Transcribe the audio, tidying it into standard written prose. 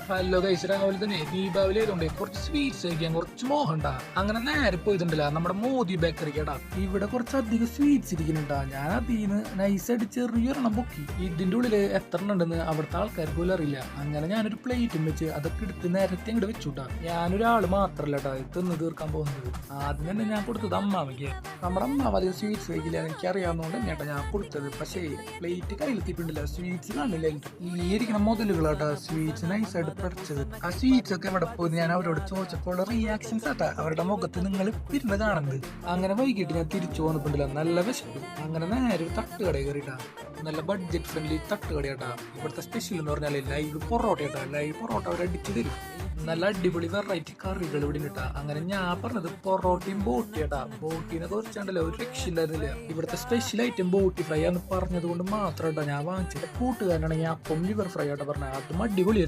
Hello guys, രാവിലെ തന്നെ ദീപാവലി ആയതുകൊണ്ട് കുറച്ച് സ്വീറ്റ്സ് കഴിക്കാൻ കുറച്ച് മോഹണ്ടാ. അങ്ങനെ നേരെ പോയിട്ടുണ്ടല്ല നമ്മുടെ മോദി ബേക്കറിക്കടാ. ഇവിടെ കുറച്ചധികം സ്വീറ്റ്സ് ഇരിക്കുന്നുണ്ടാ. ഞാൻ അതിന്ന് നൈസായിട്ട് ചെറിയൊരെണ്ണം പൊക്കി. ഇതിന്റെ ഉള്ളില് എത്ര ഉണ്ടെന്ന് അവിടുത്തെ ആൾക്കാർക്ക് പോലും അറിയില്ല. അങ്ങനെ ഞാനൊരു പ്ലേറ്റും വെച്ച് അതൊക്കെ എടുത്ത് നേരത്തെ അങ്ങോട്ട് വെച്ചുട്ടാ. ഞാനൊരാള് മാത്രല്ലട്ടാ തിന്ന് തീർക്കാൻ പോകുന്നത്. ആദ്യം തന്നെ ഞാൻ കൊടുത്തത് അമ്മാവയ്ക്ക്. നമ്മുടെ അമ്മാവ് അധികം സ്വീറ്റ്സ് കഴിക്കില്ല, എനിക്ക് അറിയാവുന്നതുകൊണ്ട് തന്നെയാട്ടാ ഞാൻ കൊടുത്തത്. പക്ഷേ പ്ലേറ്റ് കയ്യിലെത്തിയിട്ടുണ്ടല്ല, സ്വീറ്റ്സ് കാണില്ല. ഈ ഇരിക്കുന്ന മുതലുകളാട്ടാ സ്വീറ്റ്സ് നൈസായിട്ട് പഠിച്ചത്. ആ സ്വീറ്റ്സ് ഒക്കെ എവിടെ പോയി ഞാൻ അവരോട് ചോദിച്ചപ്പോൾ റിയാക്ഷൻസ് ആട്ടാ അവരുടെ മുഖത്ത് നിങ്ങൾ ഇരുന്ന് കാണുന്നത്. അങ്ങനെ വൈകിട്ട് ഞാൻ തിരിച്ചു പോന്നിട്ടുണ്ടല്ലോ, നല്ല വിശപ്പ്. അങ്ങനെ നേരെ ഒരു തട്ടുകട കയറിയിട്ടാ. നല്ല ബഡ്ജറ്റ് ഫ്രണ്ട്ലി തട്ടുകടയാട്ടാ. ഇവിടുത്തെ സ്പെഷ്യൽ എന്ന് പറഞ്ഞാൽ ലൈവ് പൊറോട്ടയാട്ടാ. ലൈവ് പൊറോട്ട അവർ അടിച്ചു തരും. നല്ല അടിപൊളി വെറൈറ്റി കറികൾ ഇവിടെ ഇട്ടാ. അങ്ങനെ ഞാൻ പറഞ്ഞത് പൊറോട്ടയും ബോട്ടിയാട്ടാ. ബോട്ടീനെ കുറിച്ചാണ്ടല്ലോ ഒരു രക്ഷയില്ലായിരുന്നില്ല. ഇവിടുത്തെ സ്പെഷ്യൽ ഐറ്റം ബോട്ടി ഫ്രൈ ആണെന്ന് പറഞ്ഞത് കൊണ്ട് മാത്രമായിട്ടാ ഞാൻ വാങ്ങിച്ചത്. കൂട്ടുകാരനാണ് ഞാൻ അപ്പം ലിവർ ഫ്രൈ ആയിട്ട് പറഞ്ഞത്. അതും അടിപൊളിയായിരുന്നു.